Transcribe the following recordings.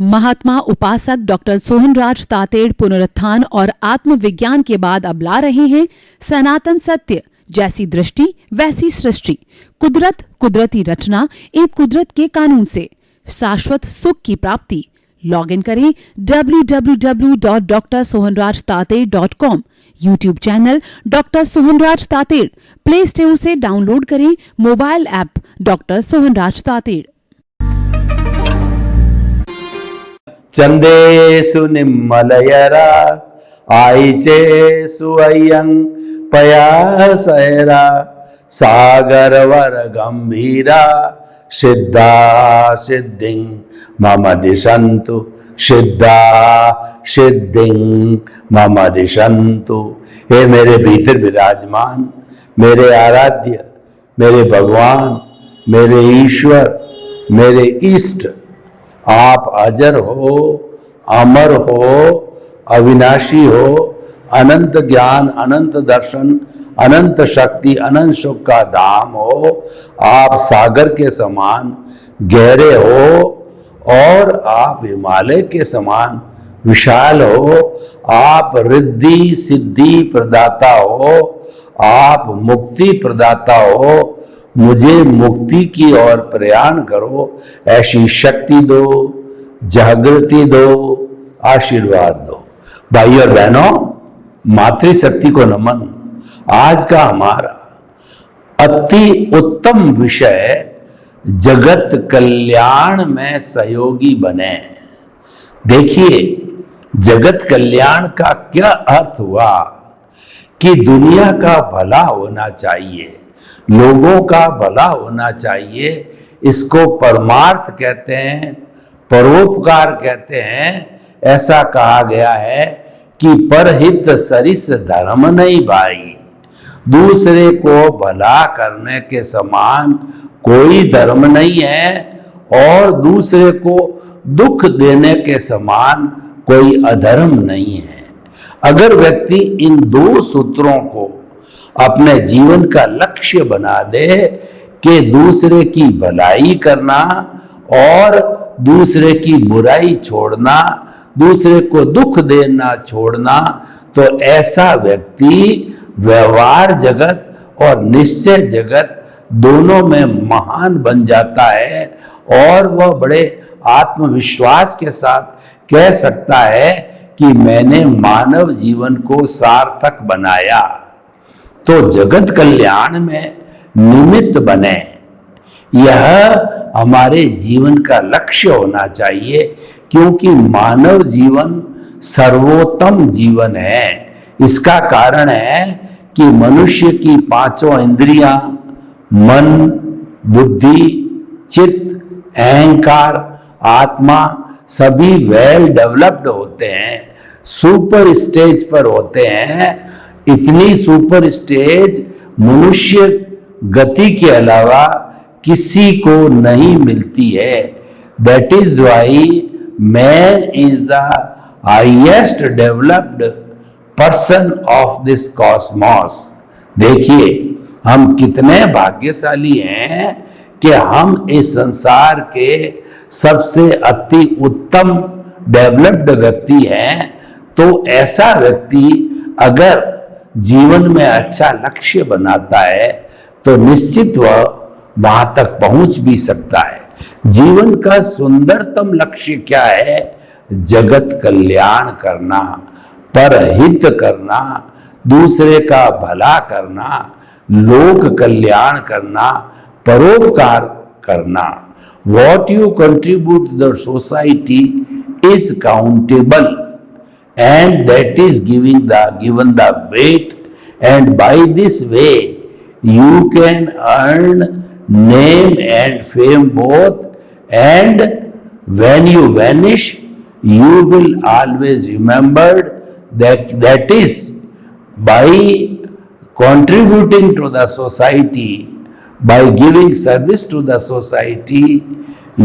महात्मा उपासक डॉक्टर सोहनराज तातेड़ पुनरुत्थान और आत्मविज्ञान के बाद अब ला रहे हैं सनातन सत्य, जैसी दृष्टि वैसी सृष्टि, कुदरत, कुदरती रचना एवं कुदरत के कानून से शाश्वत सुख की प्राप्ति। लॉग इन करें www.drsohanrajtated.com, YouTube channel doctor Sohanraj Tated, play store से डाउनलोड करें mobile app doctor Sohanraj Tated. चंदेषु निम्मलयरा आईचेषु अय्यं पयासयरा सागरवर गंभीरा सिद्धा सिद्धिं मम दिशन्तु सिद्धा सिद्धिं मम दिशन्तु। हे मेरे भीतर विराजमान मेरे आराध्य, मेरे भगवान, मेरे ईश्वर, मेरे इष्ट, आप अजर हो, अमर हो, अविनाशी हो, अनंत ज्ञान, अनंत दर्शन, अनंत शक्ति, अनंत सुख का धाम हो। आप सागर के समान गहरे हो और आप हिमालय के समान विशाल हो। आप रिद्धि सिद्धि प्रदाता हो, आप मुक्ति प्रदाता हो। मुझे मुक्ति की ओर प्रयाण करो, ऐसी शक्ति दो, जागृति दो, आशीर्वाद दो। भाई और बहनों, मातृशक्ति को नमन। आज का हमारा अति उत्तम विषय जगत कल्याण में सहयोगी बने। देखिए, जगत कल्याण का क्या अर्थ हुआ कि दुनिया का भला होना चाहिए, लोगों का भला होना चाहिए। इसको परमार्थ कहते हैं, परोपकार कहते हैं। ऐसा कहा गया है कि परहित सरिस धर्म नहीं भाई। दूसरे को भला करने के समान कोई धर्म नहीं है और दूसरे को दुख देने के समान कोई अधर्म नहीं है। अगर व्यक्ति इन दो सूत्रों को अपने जीवन का लक्ष्य बना दे कि दूसरे की भलाई करना और दूसरे की बुराई छोड़ना, दूसरे को दुख देना छोड़ना, तो ऐसा व्यक्ति व्यवहार जगत और निश्चय जगत दोनों में महान बन जाता है और वह बड़े आत्मविश्वास के साथ कह सकता है कि मैंने मानव जीवन को सार्थक बनाया। तो जगत कल्याण में निमित्त बने, यह हमारे जीवन का लक्ष्य होना चाहिए, क्योंकि मानव जीवन सर्वोत्तम जीवन है। इसका कारण है कि मनुष्य की पांचों इंद्रियां मन, बुद्धि, चित्त, अहंकार, आत्मा सभी वेल डेवलप्ड होते हैं, सुपर स्टेज पर होते हैं। इतनी सुपर स्टेज मनुष्य गति के अलावा किसी को नहीं मिलती है। That is why man is the highest developed person of this Cosmos. देखिए, हम कितने भाग्यशाली हैं कि हम इस संसार के सबसे अति उत्तम डेवलप्ड व्यक्ति हैं। तो ऐसा व्यक्ति अगर जीवन में अच्छा लक्ष्य बनाता है तो निश्चित वह वहां तक पहुंच भी सकता है। जीवन का सुंदरतम लक्ष्य क्या है? जगत कल्याण करना, परहित करना, दूसरे का भला करना, लोक कल्याण करना, परोपकार करना। What you contribute to the society is countable, and that is given the weight, and by this way you can earn name and fame both, and when you vanish you will always remembered that is by contributing to the society, by giving service to the society,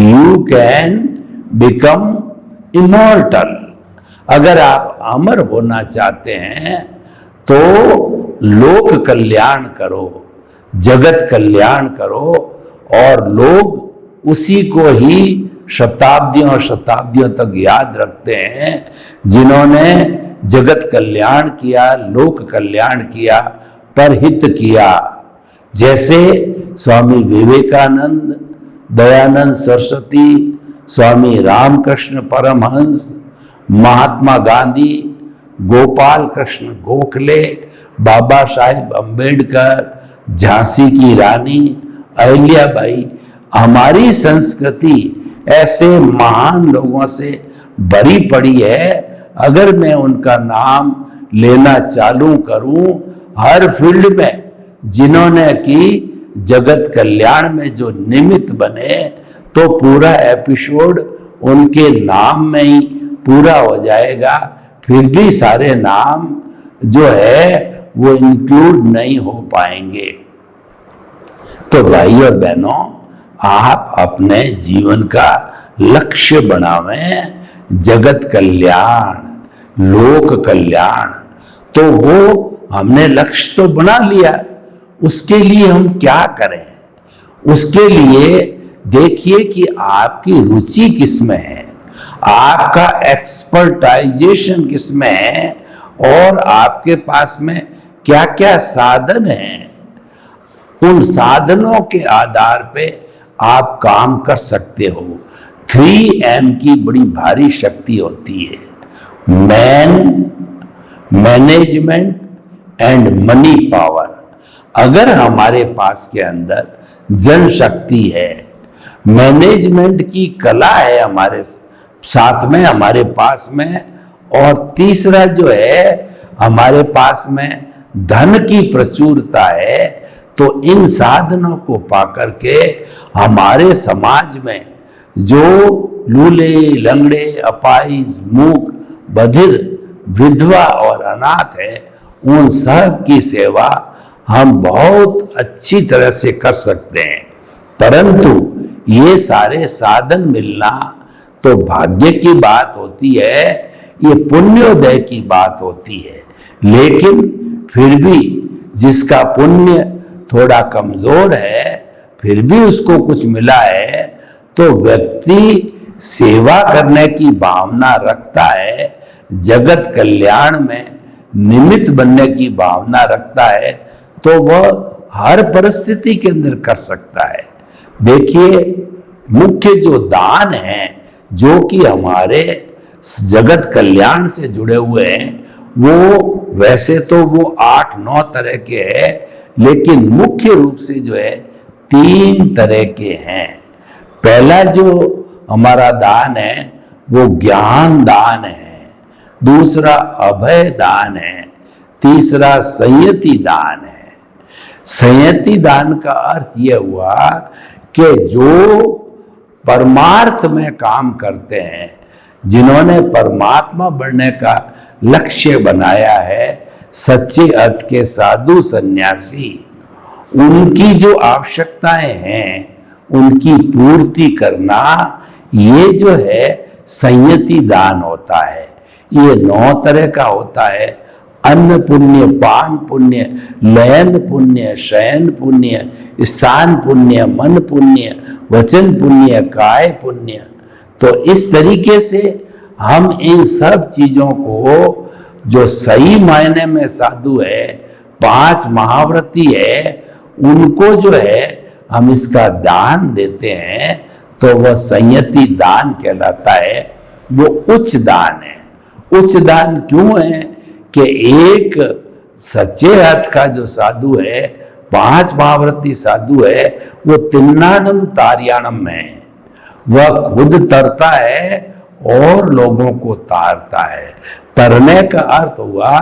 you can become immortal. अगर आप अमर होना चाहते हैं तो लोक कल्याण करो, जगत कल्याण करो और लोग उसी को ही शताब्दियों और शताब्दियों तक याद रखते हैं, जिन्होंने जगत कल्याण किया, लोक कल्याण किया, परहित किया। जैसे स्वामी विवेकानंद, दयानंद सरस्वती, स्वामी रामकृष्ण परमहंस, महात्मा गांधी, गोपाल कृष्ण गोखले, बाबा साहेब अम्बेडकर, झांसी की रानी अहिल्याबाई। हमारी संस्कृति ऐसे महान लोगों से भरी पड़ी है। अगर मैं उनका नाम लेना चालू करूं, हर फील्ड में जिन्होंने की जगत कल्याण में जो निमित्त बने, तो पूरा एपिसोड उनके नाम में ही पूरा हो जाएगा। फिर भी सारे नाम जो है वो इंक्लूड नहीं हो पाएंगे। तो भाई और बहनों, आप अपने जीवन का लक्ष्य बनावें जगत कल्याण, लोक कल्याण। तो वो हमने लक्ष्य तो बना लिया, उसके लिए हम क्या करें? उसके लिए देखिए कि आपकी रुचि किसमें है, आपका एक्सपर्टाइजेशन किसमें है, और आपके पास में क्या क्या साधन हैं। उन साधनों के आधार पे आप काम कर सकते हो। 3M की बड़ी भारी शक्ति होती है, man, management and money power. अगर हमारे पास के अंदर जनशक्ति है, मैनेजमेंट की कला है हमारे साथ में, हमारे पास में, और तीसरा जो है हमारे पास में धन की प्रचुरता है, तो इन साधनों को पाकर के हमारे समाज में जो लूले, लंगड़े, अपाहिज, मूक, बधिर, विधवा और अनाथ है, उन सब की सेवा हम बहुत अच्छी तरह से कर सकते हैं। परंतु ये सारे साधन मिलना तो भाग्य की बात होती है, ये पुण्योदय की बात होती है। लेकिन फिर भी जिसका पुण्य थोड़ा कमजोर है, फिर भी उसको कुछ मिला है, तो व्यक्ति सेवा करने की भावना रखता है, जगत कल्याण में निमित्त बनने की भावना रखता है, तो वह हर परिस्थिति के अंदर कर सकता है। देखिए, मुख्य जो दान है, जो कि हमारे जगत कल्याण से जुड़े हुए हैं, वो वैसे तो वो 8-9 तरह के हैं, लेकिन मुख्य रूप से जो है 3 तरह के हैं। पहला जो हमारा दान है वो ज्ञान दान है, दूसरा अभय दान है, तीसरा संयति दान है। संयति दान का अर्थ यह हुआ कि जो परमार्थ में काम करते हैं, जिन्होंने परमात्मा बनने का लक्ष्य बनाया है, सच्चे अर्थ के साधु सन्यासी, उनकी जो आवश्यकताएं हैं उनकी पूर्ति करना, ये जो है संयति दान होता है। ये 9 तरह का होता है। अन्न पुण्य, पान पुण्य, लयन पुण्य, शयन पुण्य, स्थान पुण्य, मन पुण्य, वचन पुण्य, काय पुण्य। तो इस तरीके से हम इन सब चीजों को, जो सही मायने में साधु है, 5 महाव्रती है, उनको जो है हम इसका दान देते हैं, तो वह संयति दान कहलाता है। वो उच्च दान है। उच्च दान क्यों है कि एक सच्चे अर्थ का जो साधु है, 5 महाव्रती साधु है, वो तिन्नानम तार्याणम है। वह खुद तरता है और लोगों को तारता है। तरने का अर्थ हुआ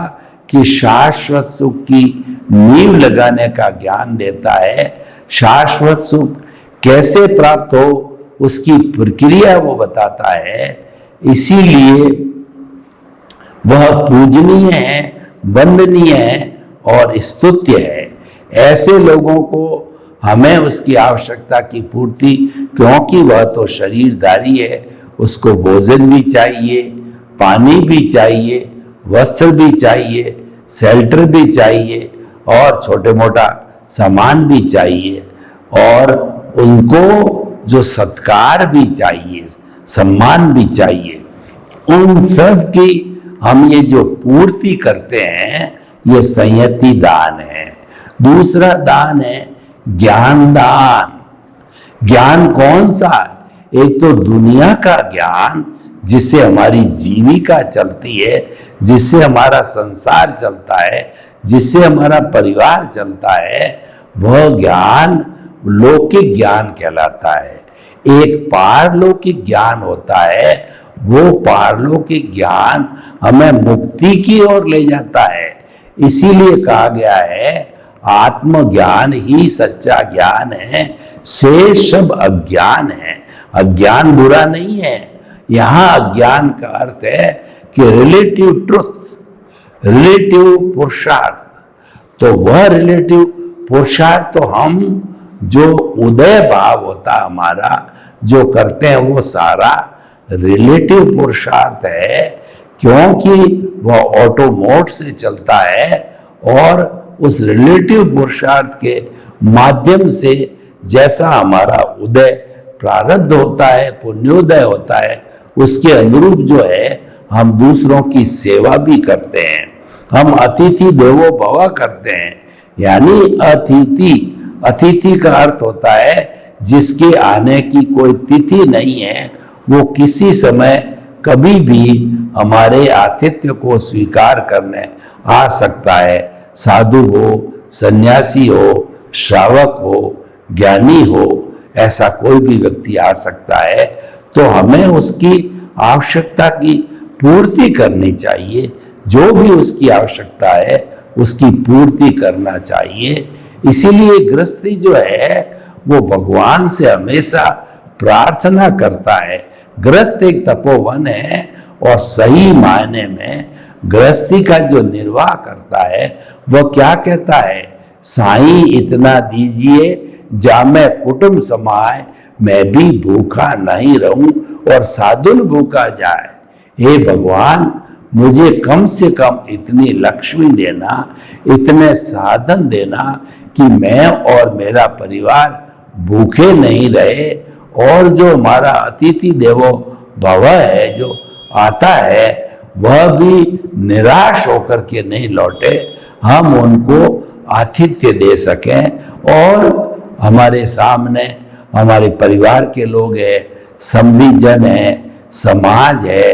कि शाश्वत सुख की नींव लगाने का ज्ञान देता है। शाश्वत सुख कैसे प्राप्त हो, उसकी प्रक्रिया वो बताता है। इसीलिए वह पूजनीय है, वंदनीय है और स्तुत्य है। ऐसे लोगों को हमें उसकी आवश्यकता की पूर्ति, क्योंकि वह तो शरीरधारी है, उसको भोजन भी चाहिए, पानी भी चाहिए, वस्त्र भी चाहिए, शेल्टर भी चाहिए और छोटे मोटा सामान भी चाहिए। और उनको जो सत्कार भी चाहिए, सम्मान भी चाहिए, उन सब की हम ये जो पूर्ति करते हैं ये संयति दान है। दूसरा दान है ज्ञान दान। ज्ञान कौन सा है? एक तो दुनिया का ज्ञान जिससे हमारी जीविका चलती है, जिससे हमारा संसार चलता है, जिससे हमारा परिवार चलता है, वह ज्ञान लौकिक ज्ञान कहलाता है। एक पारलौकिक ज्ञान होता है, वो पारलौकिक ज्ञान हमें मुक्ति की ओर ले जाता है। इसीलिए कहा गया है आत्मज्ञान ही सच्चा ज्ञान है, शेष सब अज्ञान है। अज्ञान बुरा नहीं है, यहां अज्ञान का अर्थ है कि रिलेटिव ट्रुथ, रिलेटिव पुरुषार्थ। तो वह रिलेटिव पुरुषार्थ तो हम जो उदय भाव होता हमारा जो करते हैं वो सारा रिलेटिव पुरुषार्थ है, क्योंकि वह ऑटोमोट से चलता है और उस रिलेटिव पुरुषार्थ के माध्यम से जैसा हमारा उदय प्रारब्ध होता है, पुण्योदय होता है, उसके अनुरूप जो है हम दूसरों की सेवा भी करते हैं। हम अतिथि देवो भव करते हैं, यानी अतिथि का अर्थ होता है जिसके आने की कोई तिथि नहीं है, वो किसी समय कभी भी हमारे आतिथ्य को स्वीकार करने आ सकता है। साधु हो, सन्यासी हो, श्रावक हो, ज्ञानी हो, ऐसा कोई भी व्यक्ति आ सकता है। तो हमें उसकी आवश्यकता की पूर्ति करनी चाहिए, जो भी उसकी आवश्यकता है उसकी पूर्ति करना चाहिए। इसीलिए गृहस्थी जो है वो भगवान से हमेशा प्रार्थना करता है। गृहस्थ एक तपोवन है और सही मायने में गृहस्थी का जो निर्वाह करता है वह क्या कहता है? साईं इतना दीजिए जामे कुटुंब समाए, मैं भी भूखा नहीं रहूं और साधुन भूखा जाए। हे भगवान, मुझे कम से कम इतनी लक्ष्मी देना, इतने साधन देना कि मैं और मेरा परिवार भूखे नहीं रहे, और जो हमारा अतिथि देवो भव है जो आता है वह भी निराश होकर के नहीं लौटे, हम उनको आतिथ्य दे सकें। और हमारे सामने हमारे परिवार के लोग हैं, संविजन है, समाज है,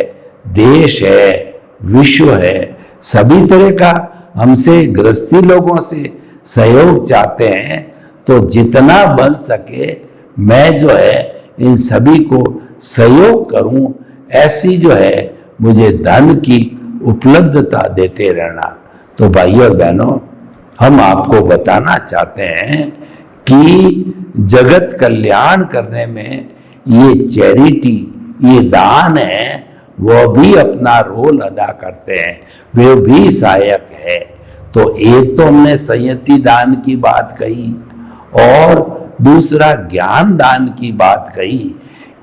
देश है, विश्व है, सभी तरह का हमसे गृहस्थी लोगों से सहयोग चाहते हैं। तो जितना बन सके मैं जो है इन सभी को सहयोग करूं, ऐसी जो है मुझे धन की उपलब्धता देते रहना। तो भाइयों और बहनों, हम आपको बताना चाहते हैं कि जगत कल्याण करने में ये चैरिटी, ये दान है, वह भी अपना रोल अदा करते हैं, वे भी सहायक है। तो एक तो हमने संयति दान की बात कही और दूसरा ज्ञान दान की बात कही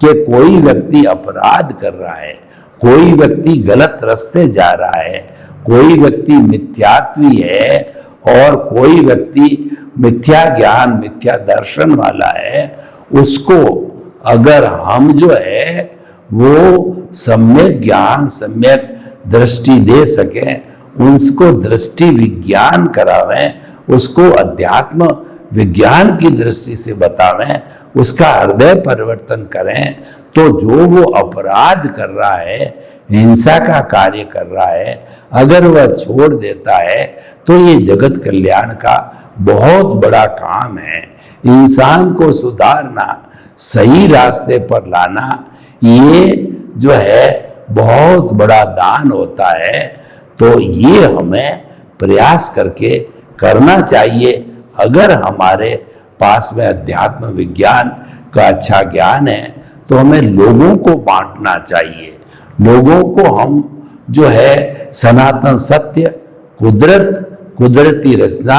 कि कोई व्यक्ति अपराध कर रहा है, कोई व्यक्ति गलत रास्ते जा रहा है, कोई व्यक्ति मिथ्यात्वी है और कोई व्यक्ति मिथ्या ज्ञान, मिथ्या दर्शन वाला है, उसको अगर हम जो है वो सम्यक ज्ञान, सम्यक दृष्टि दे सकें, उसको दृष्टि विज्ञान करावें, उसको अध्यात्म विज्ञान की दृष्टि से बतावें, उसका हृदय परिवर्तन करें, तो जो वो अपराध कर रहा है, हिंसा का कार्य कर रहा है, अगर वह छोड़ देता है तो ये जगत कल्याण का बहुत बड़ा काम है। इंसान को सुधारना, सही रास्ते पर लाना, ये जो है बहुत बड़ा दान होता है। तो ये हमें प्रयास करके करना चाहिए। अगर हमारे पास में अध्यात्म विज्ञान का अच्छा ज्ञान है तो हमें लोगों को बांटना चाहिए। लोगों को हम जो है सनातन सत्य, कुदरत, कुदरती रचना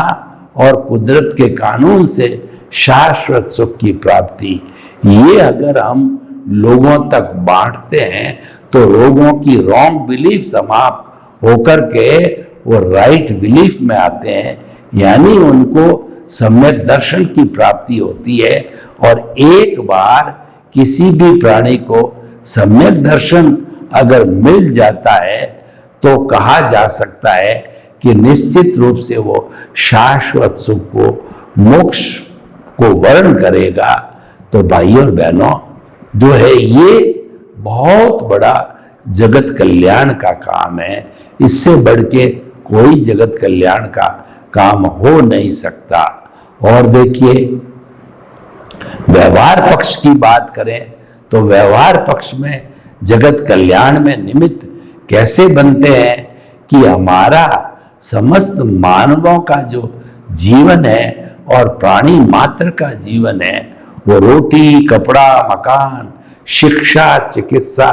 और कुदरत के कानून से शाश्वत सुख की प्राप्ति, ये अगर हम लोगों तक बांटते हैं तो लोगों की रॉन्ग बिलीफ समाप्त होकर के वो राइट बिलीफ में आते हैं, यानी उनको सम्यक दर्शन की प्राप्ति होती है और एक बार किसी भी प्राणी को सम्यक दर्शन अगर मिल जाता है तो कहा जा सकता है कि निश्चित रूप से वो शाश्वत सुख को, मोक्ष को वर्ण करेगा। तो भाइयों और बहनों, जो है ये बहुत बड़ा जगत कल्याण का काम है। इससे बढ़ के कोई जगत कल्याण का काम हो नहीं सकता। और देखिए, व्यवहार पक्ष की बात करें तो व्यवहार पक्ष में जगत कल्याण में निमित्त कैसे बनते हैं कि हमारा समस्त मानवों का जो जीवन है और प्राणी मात्र का जीवन है, वो रोटी, कपड़ा, मकान, शिक्षा, चिकित्सा,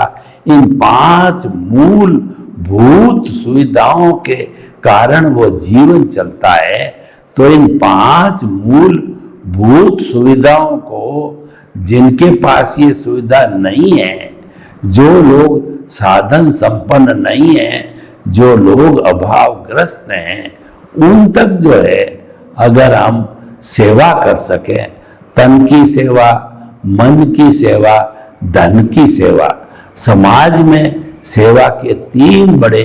इन 5 मूलभूत सुविधाओं के कारण वो जीवन चलता है। तो इन 5 मूलभूत सुविधाओं को जिनके पास ये सुविधा नहीं है, जो लोग साधन संपन्न नहीं है, जो लोग अभावग्रस्त हैं, उन तक जो है अगर हम सेवा कर सकें, तन की सेवा, मन की सेवा, धन की सेवा, समाज में सेवा के 3 बड़े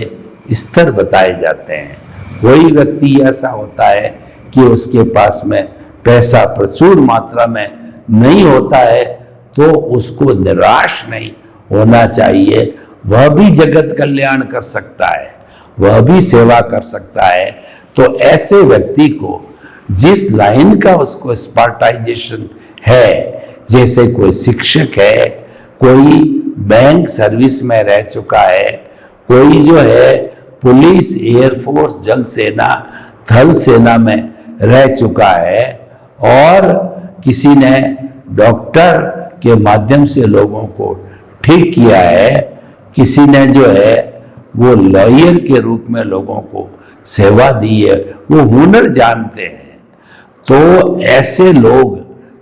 स्तर बताए जाते हैं। कोई व्यक्ति ऐसा होता है कि उसके पास में पैसा प्रचुर मात्रा में नहीं होता है, तो उसको निराश नहीं होना चाहिए। वह भी जगत कल्याण कर सकता है, वह भी सेवा कर सकता है। तो ऐसे व्यक्ति को जिस लाइन का उसको स्पार्टाइजेशन है, जैसे कोई शिक्षक है, कोई बैंक सर्विस में रह चुका है, कोई जो है पुलिस, एयरफोर्स, जल सेना, थल सेना में रह चुका है, और किसी ने डॉक्टर के माध्यम से लोगों को ठीक किया है, किसी ने जो है वो लॉयर के रूप में लोगों को सेवा दी है, वो हुनर जानते हैं। तो ऐसे लोग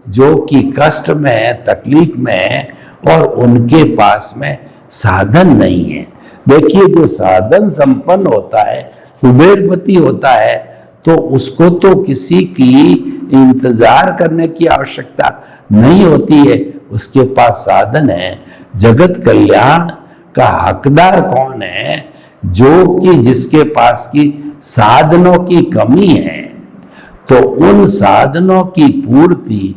जो कि कष्ट में है, तकलीफ में है, और उनके पास में साधन नहीं है। देखिए, जो साधन संपन्न होता है, कुबेरपति होता है, तो उसको तो किसी की इंतजार करने की आवश्यकता नहीं होती है, उसके पास साधन है। जगत कल्याण का हकदार कौन है? जो कि जिसके पास की साधनों की कमी है। तो उन साधनों की पूर्ति,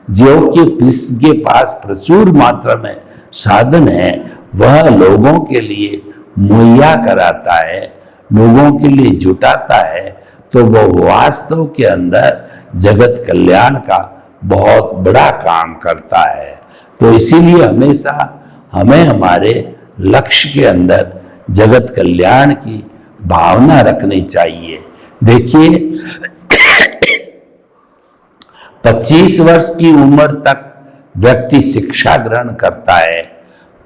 जो कि जिसके पास प्रचुर मात्रा में साधन है, वह लोगों के लिए मुहैया कराता है, लोगों के लिए जुटाता है, तो वह वास्तव के अंदर जगत कल्याण का बहुत बड़ा काम करता है। तो इसीलिए हमेशा हमें हमारे लक्ष्य के अंदर जगत कल्याण की भावना रखनी चाहिए। देखिए, 25 वर्ष की उम्र तक व्यक्ति शिक्षा ग्रहण करता है,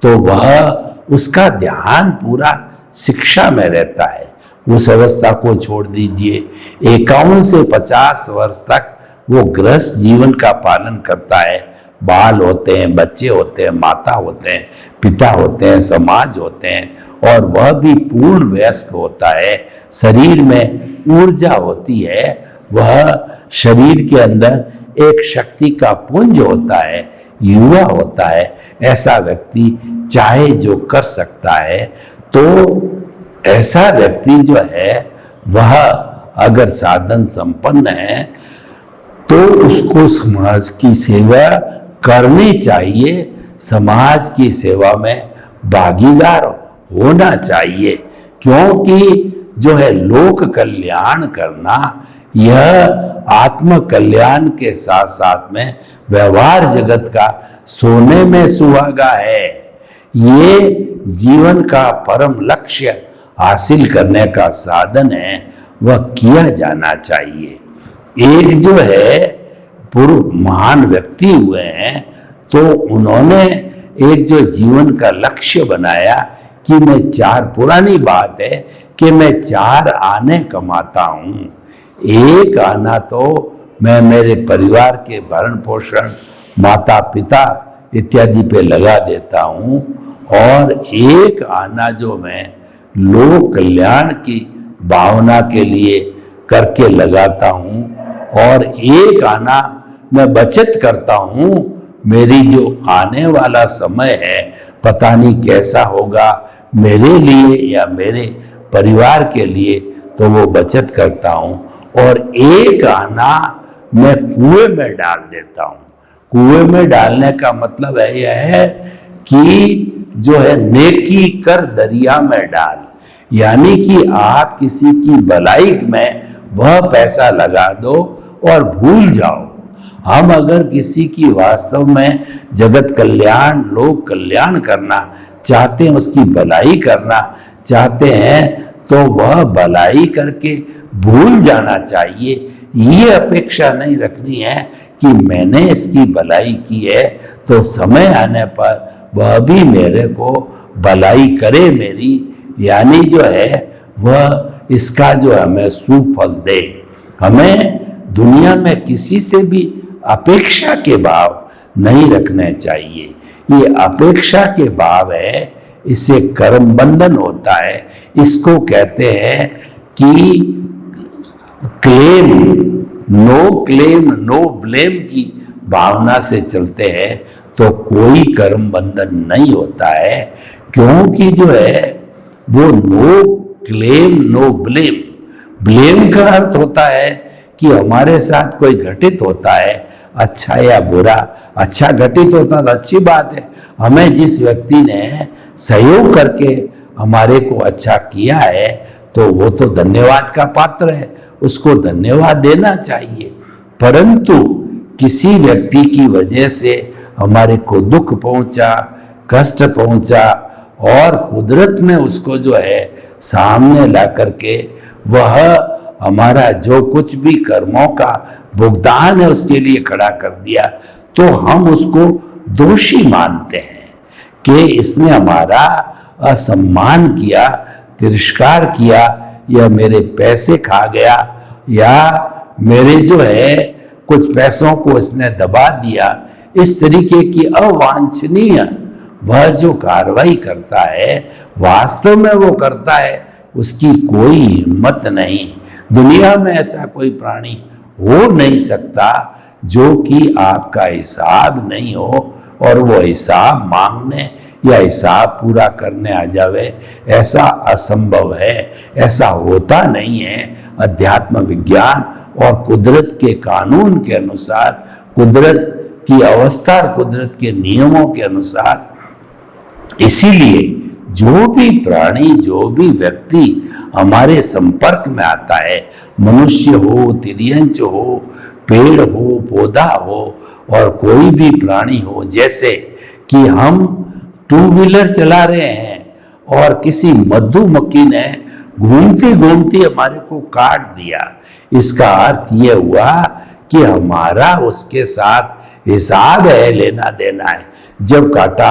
तो वह उसका ध्यान पूरा शिक्षा में रहता है। उस अवस्था को छोड़ दीजिए, 51 से 50 वर्ष तक वो गृहस्थ जीवन का पालन करता है। बाल होते हैं, बच्चे होते हैं, माता होते हैं, पिता होते हैं, समाज होते हैं, और वह भी पूर्ण वयस्क होता है। शरीर में ऊर्जा होती है, वह शरीर के अंदर एक शक्ति का पुंज होता है, युवा होता है। ऐसा व्यक्ति चाहे जो कर सकता है। तो ऐसा व्यक्ति जो है वह अगर साधन संपन्न है, तो उसको समाज की सेवा करनी चाहिए, समाज की सेवा में भागीदार होना चाहिए। क्योंकि जो है लोक कल्याण करना, यह आत्म कल्याण के साथ साथ में व्यवहार जगत का सोने में सुहागा है। ये जीवन का परम लक्ष्य हासिल करने का साधन है, वह किया जाना चाहिए। एक जो है पूर्व महान व्यक्ति हुए हैं, तो उन्होंने एक जो जीवन का लक्ष्य बनाया कि मैं 4, पुरानी बात है कि मैं 4 आने कमाता हूँ। 1 आना तो मैं मेरे परिवार के भरण पोषण, माता पिता इत्यादि पे लगा देता हूँ, और 1 आना जो मैं लोक कल्याण की भावना के लिए करके लगाता हूँ, और 1 आना मैं बचत करता हूं, मेरी जो आने वाला समय है पता नहीं कैसा होगा मेरे लिए या मेरे परिवार के लिए, तो वो बचत करता हूं। और एक आना मैं कुएं में डाल देता हूं। कुएं में डालने का मतलब है यह है कि जो है नेकी कर दरिया में डाल, यानी कि आप किसी की भलाई में वह पैसा लगा दो और भूल जाओ। हम अगर किसी की वास्तव में जगत कल्याण, लोक कल्याण करना चाहते हैं, उसकी भलाई करना चाहते हैं, तो वह भलाई करके भूल जाना चाहिए। ये अपेक्षा नहीं रखनी है कि मैंने इसकी भलाई की है तो समय आने पर वह भी मेरे को भलाई करे मेरी, यानी जो है वह इसका जो हमें सुफल दे। हमें दुनिया में किसी से भी अपेक्षा के भाव नहीं रखने चाहिए। ये अपेक्षा के भाव है, इससे कर्म बंधन होता है। इसको कहते हैं कि क्लेम, नो ब्लेम की भावना से चलते हैं तो कोई कर्म बंधन नहीं होता है, क्योंकि जो है वो no claim no blame. Blame का अर्थ होता है कि हमारे साथ कोई घटित होता है, अच्छा या बुरा। अच्छा घटित होता तो अच्छी बात है, हमें जिस व्यक्ति ने सहयोग करके हमारे को अच्छा किया है तो वो तो धन्यवाद का पात्र है, उसको धन्यवाद देना चाहिए। परंतु किसी व्यक्ति की वजह से हमारे को दुख पहुंचा, कष्ट पहुंचा, और कुदरत ने उसको जो है सामने ला करके वह हमारा जो कुछ भी कर्मों का भुगतान है उसके लिए खड़ा कर दिया, तो हम उसको दोषी मानते हैं कि इसने हमारा असम्मान किया, तिरस्कार किया, या मेरे पैसे खा गया, या मेरे जो है कुछ पैसों को इसने दबा दिया। इस तरीके की अवांछनीय वह जो कार्रवाई करता है, वास्तव में वो करता है, उसकी कोई हिम्मत नहीं। दुनिया में ऐसा कोई प्राणी हो नहीं सकता जो कि आपका हिसाब नहीं हो और वो हिसाब मांगने या हिसाब पूरा करने आ जावे। ऐसा असंभव है, ऐसा होता नहीं है। अध्यात्म विज्ञान और कुदरत के कानून के अनुसार, कुदरत की अवस्था, कुदरत के नियमों के अनुसार, इसीलिए जो भी प्राणी, जो भी व्यक्ति हमारे संपर्क में आता है, मनुष्य हो, तिर्यंच हो, पेड़ हो, पौधा हो, और कोई भी प्राणी हो, जैसे कि हम 2 व्हीलर चला रहे हैं और किसी मधुमक्खी ने घूमती घूमती हमारे को काट दिया, इसका अर्थ ये हुआ कि हमारा उसके साथ हिसाब है, लेना देना है। जब काटा,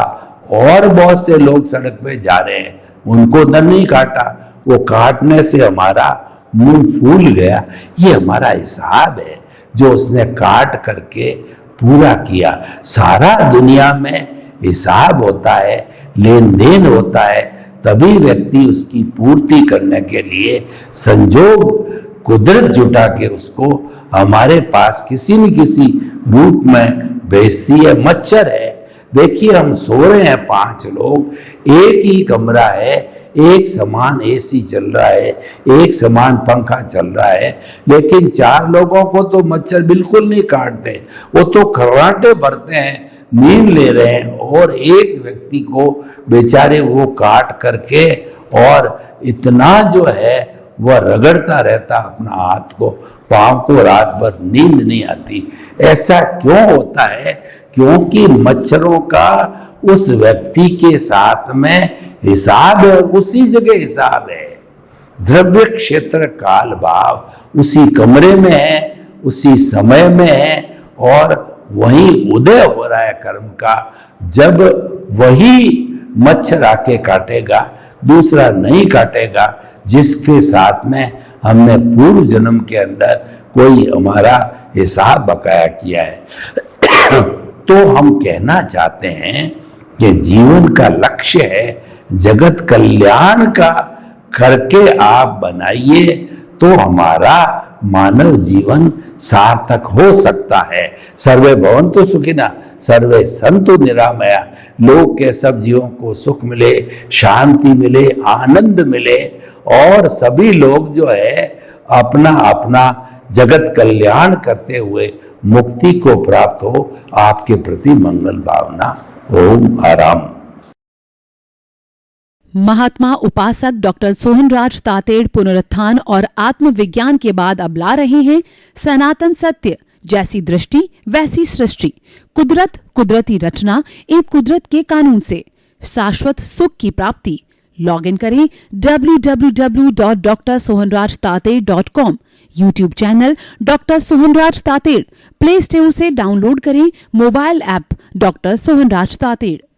और बहुत से लोग सड़क पे जा रहे हैं, उनको तो नहीं काटा, वो काटने से हमारा मुंह फूल गया, ये हमारा हिसाब है जो उसने काट करके पूरा किया। सारा दुनिया में हिसाब होता है, लेन देन होता है, तभी व्यक्ति उसकी पूर्ति करने के लिए संजोग कुदरत जुटा के उसको हमारे पास किसी न किसी रूप में भेजती है। मच्छर है, देखिए हम सो रहे हैं 5 लोग, एक ही कमरा है, एक समान एसी चल रहा है, एक समान पंखा चल रहा है, लेकिन 4 लोगों को तो मच्छर बिल्कुल नहीं काटते, वो तो खर्राटे भरते हैं, नींद ले रहे हैं, और एक व्यक्ति को बेचारे वो काट करके और इतना जो है वह रगड़ता रहता अपना हाथ को, पांव को, रात भर नींद नहीं आती। ऐसा क्यों होता है? क्योंकि मच्छरों का उस व्यक्ति के साथ में हिसाब है, उसी जगह हिसाब है। द्रव्य क्षेत्र काल भाव उसी कमरे में है, उसी समय में है, और वही उदय हो रहा है कर्म का। जब वही मच्छर आके काटेगा, दूसरा नहीं काटेगा, जिसके साथ में हमने पूर्व जन्म के अंदर कोई हमारा हिसाब बकाया किया है। तो हम कहना चाहते हैं कि जीवन का लक्ष्य है जगत कल्याण का करके आप बनाइए, तो हमारा मानव जीवन सार्थक हो सकता है। सर्वे भवन्तु सुखिनः, सर्वे सन्तु निरामया। लोक के सब जीवों को सुख मिले, शांति मिले, आनंद मिले और सभी लोग जो है अपना अपना जगत कल्याण करते हुए मुक्ति को प्राप्त हो। आपके प्रति मंगल भावना। ओम आराम। महात्मा उपासक डॉक्टर सोहनराज तातेड़ पुनरुत्थान और आत्मविज्ञान के बाद अब ला रहे हैं सनातन सत्य, जैसी दृष्टि वैसी सृष्टि, कुदरत, कुदरती रचना एवं कुदरत के कानून से शाश्वत सुख की प्राप्ति। लॉग इन करें www.drsohanrajtated.com। YouTube channel doctor Sohanraj Tated, play store से डाउनलोड करें mobile app doctor Sohanraj Tated.